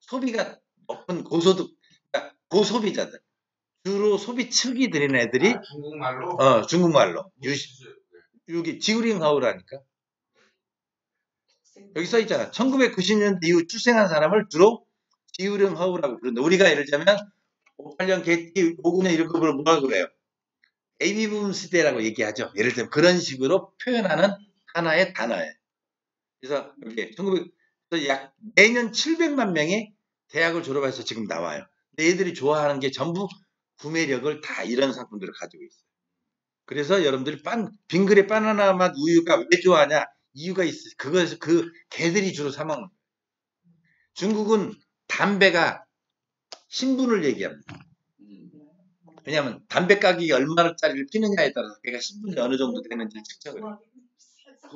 소비가 높은 고소득, 그러니까 고소비자들, 주로 소비층이 들인 애들이 중국말로? 중국말로. 여기 지우링하우라니까. 여기 써 있잖아. 1990년대 이후 출생한 사람을 주로 지우링하우라고 부른다. 우리가 예를 들자면 58년 개띠 59년 이런 거 뭐라고 그래요? 베이비붐 시대라고 얘기하죠. 예를 들면 그런 식으로 표현하는 하나의 단어예요. 그래서 여기 약 매년 700만 명이 대학을 졸업해서 지금 나와요. 근데 얘들이 좋아하는 게 전부 구매력을 다 이런 상품들을 가지고 있어요. 그래서 여러분들이 빙그레 바나나 맛 우유가 왜 좋아하냐? 이유가 있어요. 그것을 그 개들이 주로 사 먹는 거예요. 중국은 담배가 신분을 얘기합니다. 왜냐하면 담배 가격이 얼마짜리를 피느냐에 따라서 걔가 신분이 어느 정도 되는지 측정을 해요.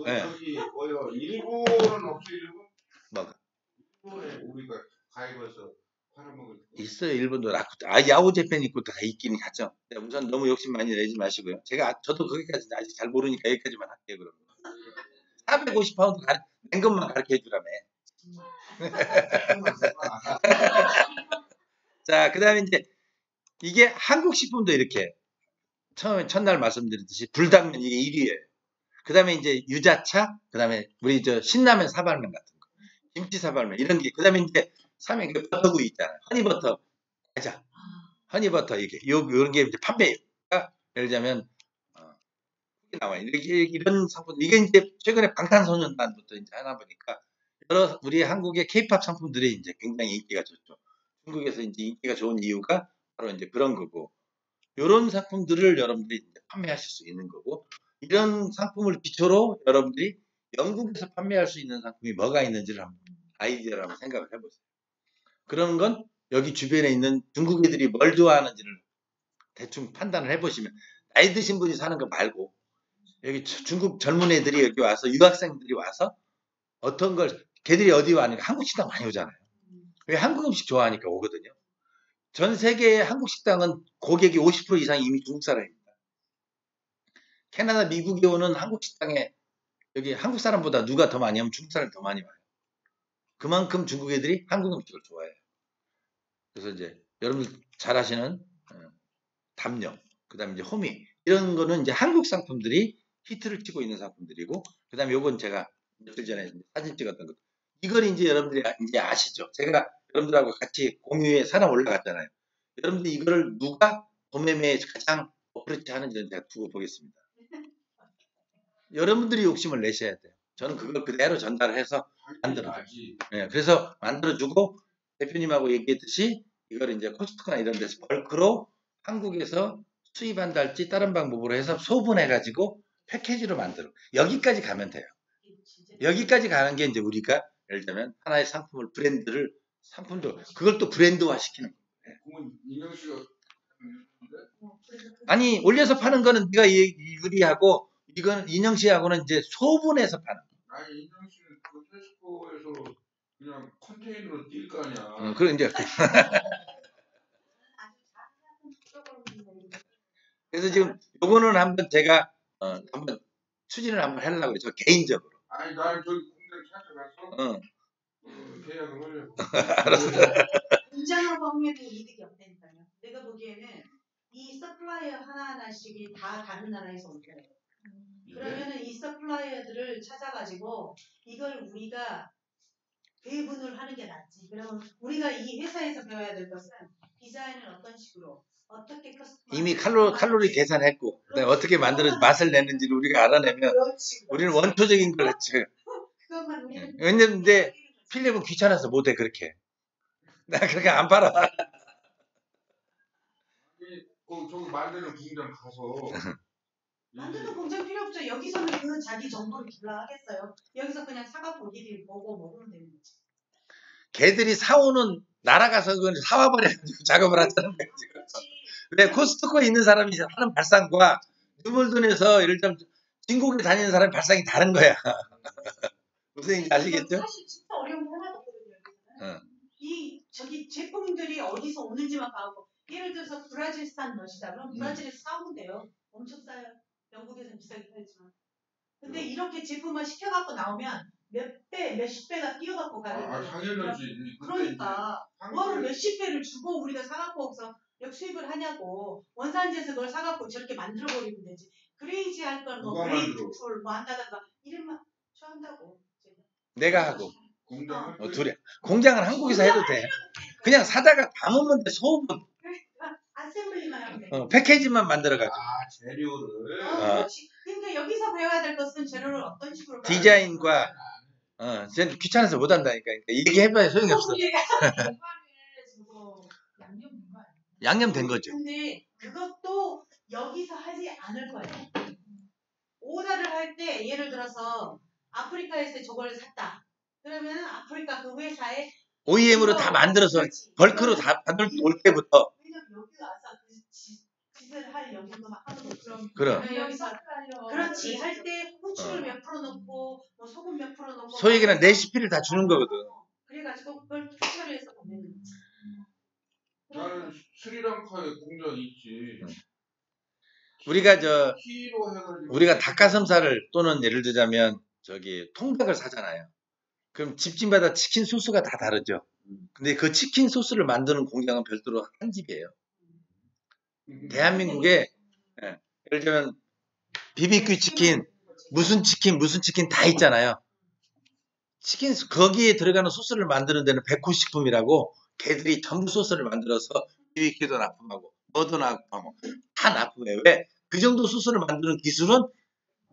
네. 저기 뭐요? 일본은 없어 일본? 뭐가? 일본에 우리가 가입해서 팔아먹을 있어요. 일본도 야후재팬 있고 다 있긴 하죠. 우선 너무 욕심 많이 내지 마시고요. 저도 거기까지 아직 잘 모르니까 여기까지만 할게요. 그러면. 450파운드 낸 것만 가르쳐 주라며. 자, 그 다음에 이제 이게 한국 식품도 이렇게 처음에 첫날 말씀드렸듯이 불당면 이게 1위예요. 그 다음에 이제 유자차, 그 다음에 우리 저 신라면 사발면 같은 거, 김치 사발면 이런 게, 그 다음에 이제 3위 그 버터구이 있잖아요. 허니버터 과자, 허니버터 이게 요런 게 이제 판매가 예를 들자면 나와요. 이런 상품 이게 이제 최근에 방탄소년단부터 이제 하나 보니까 여러 우리 한국의 K-팝 상품들이 이제 굉장히 인기가 좋죠. 중국에서 이제 인기가 좋은 이유가 바로 이제 그런 거고. 이런 상품들을 여러분들이 이제 판매하실 수 있는 거고, 이런 상품을 기초로 여러분들이 영국에서 판매할 수 있는 상품이 뭐가 있는지를 한번 아이디어를 한번 생각을 해보세요. 그런 건 여기 주변에 있는 중국 애들이 뭘 좋아하는지를 대충 판단을 해보시면, 나이 드신 분이 사는 거 말고 여기 중국 젊은 애들이 여기 와서, 유학생들이 와서 어떤 걸, 걔들이 어디 와니까 한국 식당 많이 오잖아요. 왜 한국 음식 좋아하니까 오거든요. 전 세계의 한국 식당은 고객이 50% 이상이 이미 중국 사람입니다. 캐나다, 미국에 오는 한국 식당에 여기 한국 사람보다 누가 더 많이 오면 중국 사람이 더 많이 와요. 그만큼 중국 애들이 한국 음식을 좋아해요. 그래서 이제 여러분들 잘 아시는 담요, 그 다음에 이제 호미, 이런 거는 이제 한국 상품들이 히트를 치고 있는 상품들이고, 그 다음에 요건 제가 며칠 전에 사진 찍었던 것. 이걸 이제 여러분들이 이제 아시죠? 제가 여러분들하고 같이 공유에 사람 올라갔잖아요. 여러분들 이거를 누가 도매매에 가장 어프로치 하는지는 제가 두고 보겠습니다. 여러분들이 욕심을 내셔야 돼요. 저는 그걸 그대로 전달해서 만들어줘요. 네, 그래서 만들어주고 대표님하고 얘기했듯이 이걸 이제 코스트코나 이런 데서 벌크로 한국에서 수입한다 할지 다른 방법으로 해서 소분해가지고 패키지로 만들어. 여기까지 가면 돼요. 여기까지 가는 게 이제 우리가 예를 들면 하나의 상품을 브랜드를 상품도 그걸 또 브랜드화 시키는 거예요. 그러면 인영 씨가 아니 올려서 파는 거는 네가 이글이하고 이건 인영 씨하고는 이제 소분해서 파는 거예요. 아니 인영 씨는 그 테스코에서 그냥 컨테이너로 뛸 거 아니야. 그럼 이제 그래서 지금 요거는 한번 제가 한번 추진을 한번 하려고 그래요. 저 개인적으로. 아니 나는 저기 공장 찾아가서 계약을 하려고. 알았어. 공장하고 하면은 이득이 없다니까요. 내가 보기에는 이 서플라이어 하나하나씩이 다 다른 나라에서 올 거예요. 그러면은 이 서플라이어들을 찾아가지고 이걸 우리가 배분을 하는 게 낫지. 그러면 우리가 이 회사에서 배워야 될 것은 디자인을 어떤 식으로 어떻게 이미 칼로리 계산했고 그다음에 어떻게 만들어서 맛을 내는지를 우리가 알아내면 우리는 원초적인 걸 했죠. 그것만 우리는 왜냐면 근데 필립은 귀찮아서 못해 그렇게. 나 그렇게 안 팔아. 저기 만드는 공장 가서 만드는 공장 필요 없죠. 여기서는 그 자기 정보를 줄라 하겠어요. 여기서 그냥 사갖고 니들이 보고 먹으면 되는 거지. 걔들이 사오는 날아가서 그건 사와버려가지고 작업을 하자는 거지. 근데 코스트코에 있는 사람이 하는 발상과 뉴몰든에서 예를 들면 진국에 다니는 사람의 발상이 다른 거야. 무슨 얘기인지 아시겠죠? 사실 진짜 어려운 게 하나도 없거든요. 이 저기 제품들이 어디서 오는지만 봐고 예를 들어서 브라질산 넛이다. 그럼 브라질에서 사오면 돼요. 엄청 싸요. 영국에서는 비싸게 팔지만. 근데 이렇게 제품을 시켜갖고 나오면 몇 배, 몇십 배가 뛰어갖고 가는 거예요. 당연하지. 그러니까 그거를 몇십 배를 주고 우리가 사갖고 와서 역수입을 하냐고. 원산지에서 그걸 사갖고 저렇게 만들어버리면 되지. 그레이지 할 건 뭐 그레이트풀 뭐 한다든가 이름만 좋아한다고. 내가 하고. 공장을 둘이. 공장은 한국에서 해도 돼. 그냥 사다가 담으면 돼. 소분. 아셈블리만 하면 돼. 패키지만 만들어가지고. 재료를. 그렇지. 그러니까 여기서 배워야 될 것은 재료를 어떤 식으로 디자인과 쟤는 귀찮아서 못 한다니까. 얘기해봐야 소용이 없어. 양념 된 거죠. 근데 그것도 여기서 하지 않을 거예요. 오다를 할 때 예를 들어서 아프리카에서 저걸 샀다. 그러면 아프리카 그 회사에 OEM으로 다 만들어서 벌크로 다 올 때부터. 왜냐면 여기 와서 그 짓을 할 영역만 하는 거 그럼. 여기서 그렇지 할 때 후추를 몇 프로 넣고 뭐 소금 몇 프로 넣고 소위 얘기는 레시피를 다 주는 거거든. 그래가지고 그걸 투처리해서 보내는 거지. 나는 스리랑카에 공장이 있지. 우리가 키로 해가지고 우리가 닭가슴살을 또는 예를 들자면 저기 통닭을 사잖아요. 그럼 집집마다 치킨 소스가 다 다르죠. 근데 그 치킨 소스를 만드는 공장은 별도로 한 집이에요. 대한민국에 예, 예를 들면 BBQ 치킨, 무슨 치킨 다 있잖아요. 치킨 거기에 들어가는 소스를 만드는 데는 백호식품이라고 걔들이 전부 소스를 만들어서 BBQ도 납품하고 뭐도 납품하고 다 납품해요. 왜? 그 정도 소스를 만드는 기술은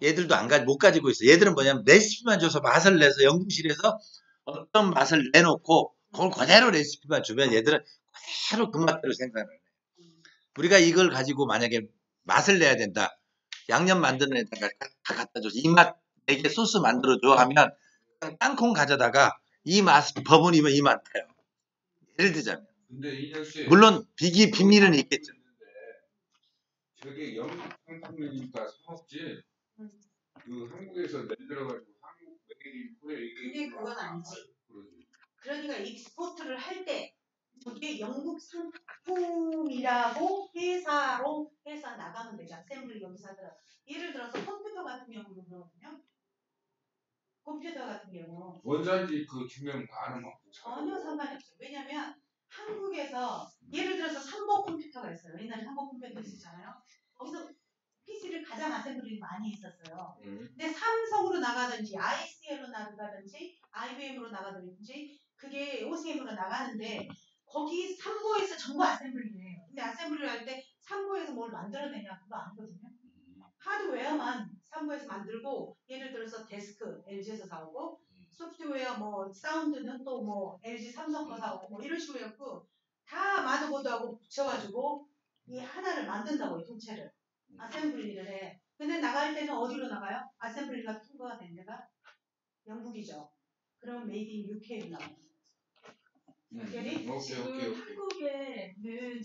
얘들도 못 가지고 있어. 얘들은 뭐냐면 레시피만 줘서 맛을 내서 연구실에서 어떤 맛을 내놓고 그걸 그대로 레시피만 주면 얘들은 그대로 그 맛대로 생산을 해요. 우리가 이걸 가지고 만약에 맛을 내야 된다. 양념 만드는 애다가 다 갖다 줘서 이 맛 내게 소스 만들어줘 하면 그냥 땅콩 가져다가 이 맛 버무리면 이 맛 나요. 예를 들자면. 근데 이현 씨 물론 비밀은 있겠죠. 저게 영국 상품이니까 사먹지. 그 한국에서 만들어가지고 한국 메이드 후에 근데 그건 아니지. 그러지. 그러니까 익스포트를 할 때 그게 영국 상품이라고 회사 나가면 되죠. 어셈블리 여기서 하더라도. 예를 들어서 컴퓨터 같은 경우는 그러거든요. 컴퓨터 같은 경우 원산지 그 증명 아는 거 전혀 상관이 없어요. 왜냐면 한국에서 예를 들어서 삼보 컴퓨터가 있어요. 옛날에 삼보 컴퓨터 있었잖아요. 거기서 PC를 가장 어셈블리를 많이 했었어요. 근데 삼성으로 나가든지 ICL로 나가든지 IBM으로 나가든지 그게 OCM으로 나가는데 거기 삼보에서 전부 어셈블리예요. 근데 어셈블리를 할 때 삼보에서 뭘 만들어내냐 그거 아니거든요. 하드웨어만 삼보에서 만들고 예를 들어서 데스크 LG에서 사오고 소프트웨어 뭐 사운드는 또 뭐 LG 삼성 거 사오고 뭐 이런 식으로 해갖고 다 마더보드하고 붙여가지고 이 하나를 만든다고요. 통째를. 어셈블리를 해. 근데 나갈 때는 어디로 나가요? 어셈블리가 통과가 된 데가 영국이죠. 그럼 메이드 인 UK로 나가요. 오케이. 지금 한국에는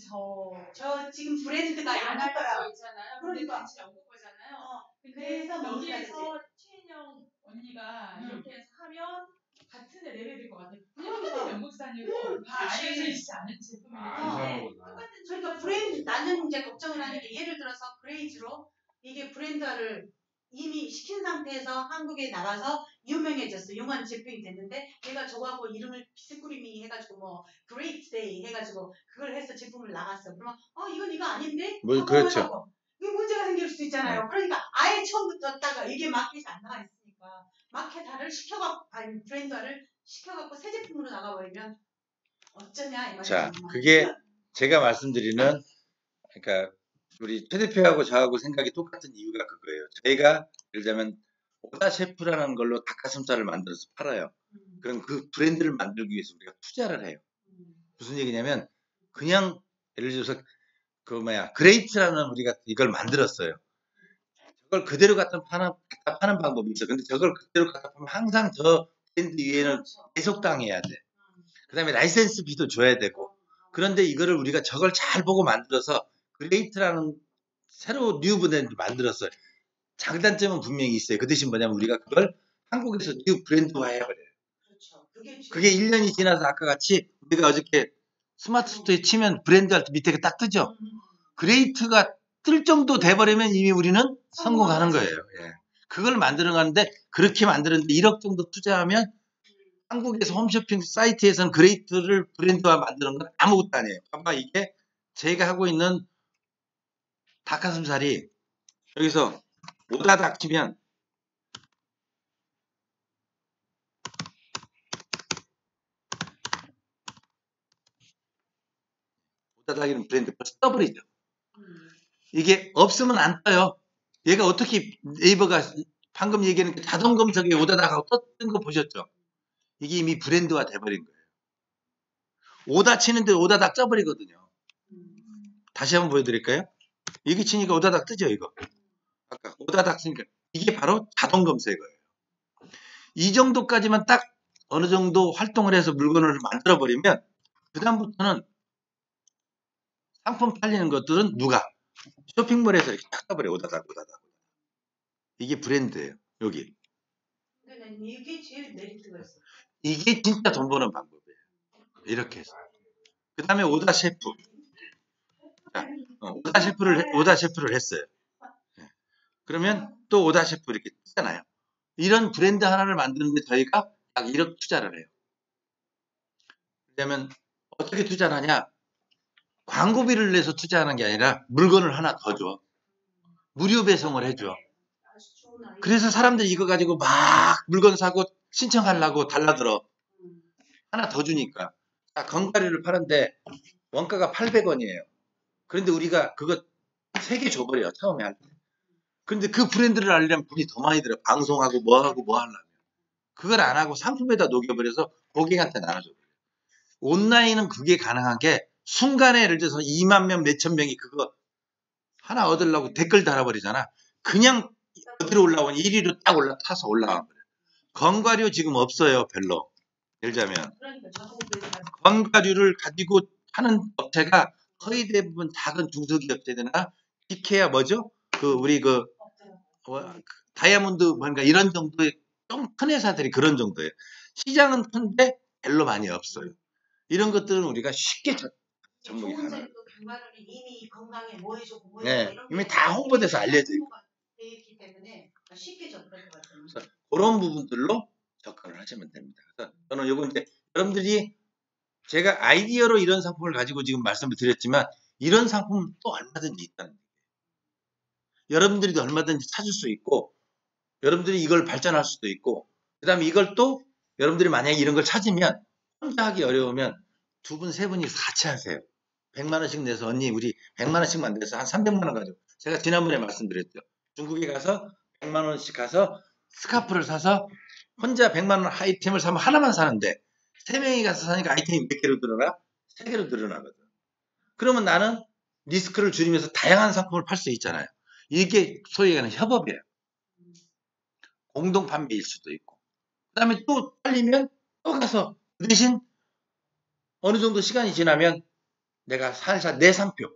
저 지금 브랜드가 안 영국 거라고. 알려져 있잖아요. 근데 그러니까. 같이 영국 거잖아요. 근데 그래서 여기에서 최인영 언니가 이렇게 해서 하면 같은 레벨일 것 같아요. 그러니까. 똑같은 영국산이고 다 그렇지. 알려져 있지 않은 제품이니까 네. 똑같은 그러니까 브랜드 나는 이제 걱정을 하는 게 예를 들어서 그레이즈로 이게 브랜드화를 이미 시킨 상태에서 한국에 나가서 유명해졌어. 유명한 제품이 됐는데 내가 저거하고 이름을 비스꾸리미 해가지고 뭐 그레이트 데이 해가지고 그걸 해서 제품을 나갔어. 그러면 이건 이거 아닌데? 뭐, 그렇죠. 이게 문제가 생길 수 있잖아요. 그러니까 아예 처음부터 떴다가 이게 마켓이 안 나와 있으니까 마켓화를 시켜갖고 아니 브랜드화를 시켜갖고 새 제품으로 나가버리면 어쩌냐 이 말이죠. 자, 그게 제가 말씀드리는 그러니까 우리 최 대표하고 저하고 생각이 똑같은 이유가 그거예요. 저희가 예를 들자면 오다 셰프라는 걸로 닭가슴살을 만들어서 팔아요. 그럼 그 브랜드를 만들기 위해서 우리가 투자를 해요. 무슨 얘기냐면 그냥 예를 들어서 그 그레이트라는 우리가 이걸 만들었어요. 저걸 그대로 갖다 파는 방법이 있어. 근데 저걸 그대로 갖다 파면 항상 저 브랜드 위에는 계속 당해야 돼. 그 다음에 라이센스 비도 줘야 되고. 그런데 이거를 우리가 저걸 잘 보고 만들어서 그레이트라는 새로 뉴 브랜드 만들었어요. 장단점은 분명히 있어요. 그 대신 뭐냐면 우리가 그걸 한국에서 뉴 브랜드화 해버려요. 그렇죠. 그게 1년이 지나서 아까 같이 우리가 어저께 스마트 스토어에 치면 브랜드 할 때 밑에 딱 뜨죠. 그레이트가 뜰 정도 돼버리면 이미 우리는 성공하는 거예요. 예. 그걸 만들어가는데 그렇게 만드는데 1억 정도 투자하면 한국에서 홈쇼핑 사이트에서는 그레이트를 브랜드화 만드는 건 아무것도 아니에요. 아마 이게 제가 하고 있는 닭가슴살이 여기서 오다닥 치면 오다닥이는 브랜드 벌써 떠버리죠. 이게 없으면 안 떠요. 얘가 어떻게 네이버가 방금 얘기하는 그 자동 검색에 오다닥하고 떴던 거 보셨죠? 이게 이미 브랜드화 돼버린 거예요. 오다 치는데 오다닥 떠버리거든요. 다시 한번 보여드릴까요? 이게 치니까 오다닥 뜨죠, 이거. 아까 오다닥 치니까 이게 바로 자동 검색어예요. 이 정도까지만 딱 어느 정도 활동을 해서 물건을 만들어 버리면 그 다음부터는 상품 팔리는 것들은 누가 쇼핑몰에서 이렇게 딱 떠버려. 오다닥. 이게 브랜드예요. 여기. 이게 제일 메리트가 있어. 이게 진짜 돈 버는 방법이에요. 이렇게 해서. 그 다음에 오다 셰프. 자, 오다 셰프를 했어요. 네. 그러면 또 오다 셰프 이렇게 뜨잖아요. 이런 브랜드 하나를 만드는데 저희가 약 1억 투자를 해요. 그러면 어떻게 투자를 하냐? 광고비를 내서 투자하는 게 아니라 물건을 하나 더 줘. 무료 배송을 해줘. 아주 좋은 아이디어. 그래서 사람들이 이거 가지고 막 물건 사고 신청하려고 달라들어. 하나 더 주니까. 자, 견과류를 파는데 원가가 800원이에요. 그런데 우리가 그거 3개 줘버려, 처음에 할 때. 근데 그 브랜드를 알려면 돈이 더 많이 들어. 방송하고 뭐 하고 뭐 하려면. 그걸 안 하고 상품에다 녹여버려서 고객한테 나눠줘. 온라인은 그게 가능한 게 순간에 예를 들어서 2만 명, 몇천 명이 그거 하나 얻으려고 댓글 달아버리잖아. 그냥 어디로 올라오니 1위로 딱 타서 올라간 거예요. 견과류 지금 없어요, 별로. 예를 들자면 그러니까 저도 그래서 견과류를 가지고 하는 업체가 거의 대부분 작은 중소기업체들이나 디케아 뭐죠? 우리 다이아몬드 뭔가 이런 정도의 좀 큰 회사들이 그런 정도예요. 시장은 큰데 별로 많이 없어요. 이런 것들은 우리가 쉽게 접목이 좋은 가능해요. 제품 견과류는 이미 건강에 뭐 해주고 뭐 네, 해주고 이런 이미 게 다 홍보돼서 알려져 있고. 돼 있기 때문에 쉽게 접근할 것 같아요. 그래서 그런 부분들로 접근을 하시면 됩니다. 그래서 저는 요거 이제 여러분들이 제가 아이디어로 이런 상품을 가지고 지금 말씀을 드렸지만 이런 상품은 또 얼마든지 있다는 거예요. 여러분들이 얼마든지 찾을 수 있고 여러분들이 이걸 발전할 수도 있고 그 다음에 이걸 또 여러분들이 만약에 이런 걸 찾으면 혼자 하기 어려우면 2분, 3분이 같이 하세요. 100만 원씩 내서 언니 우리 100만 원씩만 내서 한 300만 원 가지고 제가 지난번에 말씀드렸죠. 중국에 가서 100만 원씩 가서 스카프를 사서 혼자 100만 원 아이템을 사면 하나만 사는데 3명이 가서 사니까 아이템이 몇 개로 늘어나? 3개로 늘어나거든. 그러면 나는 리스크를 줄이면서 다양한 상품을 팔 수 있잖아요. 이게 소위 얘기하는 협업이에요. 공동 판매일 수도 있고. 그 다음에 또 팔리면 또 가서 그 대신 어느 정도 시간이 지나면 내가 살살 내 상표.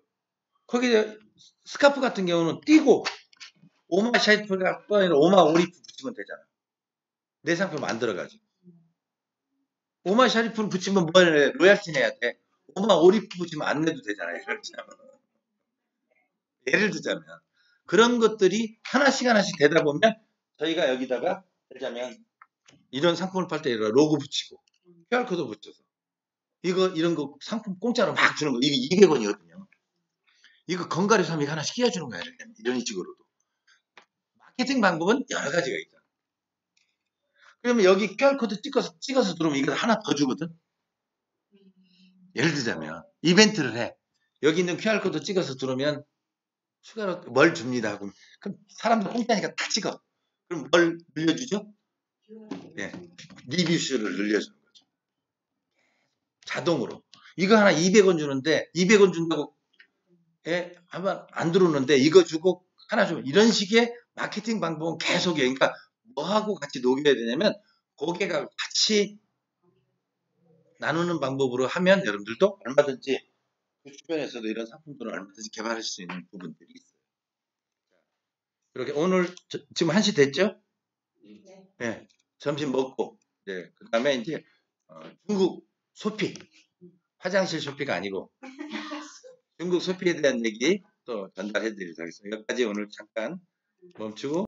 거기에 스카프 같은 경우는 띄고 오마 샤이프가 아니라 오마 오리프 붙이면 되잖아. 내 상표 만들어가지고. 오마 샤리프를 붙이면 뭐해? 로얄티 내야 돼. 오마 오리프 붙이면 안 내도 되잖아요. 예를 들자면. 그런 것들이 하나씩 하나씩 되다 보면 저희가 여기다가 들자면 이런 상품을 팔 때 로고 붙이고 QR코드 붙여서 이런 거 상품 공짜로 막 주는 거 이게 200원이거든요. 이거 견과류 사면 하나씩 끼워주는 거야. 이런 식으로도. 마케팅 방법은 여러 가지가 있다. 그러면 여기 QR코드 찍어서 들어오면 이거 하나 더 주거든. 예를 들자면 이벤트를 해. 여기 있는 QR코드 찍어서 들어오면 추가로 뭘 줍니다. 그럼 사람들 공짜니까 다 찍어. 그럼 뭘 늘려주죠? 네, 리뷰수를 늘려주는 거죠. 자동으로. 이거 하나 200원 주는데 200원 준다고 한번 안 들어오는데 이거 주고 하나 주면 이런 식의 마케팅 방법은 계속이에요. 그러니까 뭐하고 같이 녹여야 되냐면 고객하고 같이 나누는 방법으로 하면 여러분들도 얼마든지 그 주변에서도 이런 상품들을 얼마든지 개발할 수 있는 부분들이 있어요. 이렇게 오늘 지금 1시 됐죠? 네. 점심 먹고 그 다음에 이제 중국 소피 화장실 소피가 아니고 중국 소피에 대한 얘기 또 전달해 드리도록 하겠습니다. 여기까지 오늘 잠깐 멈추고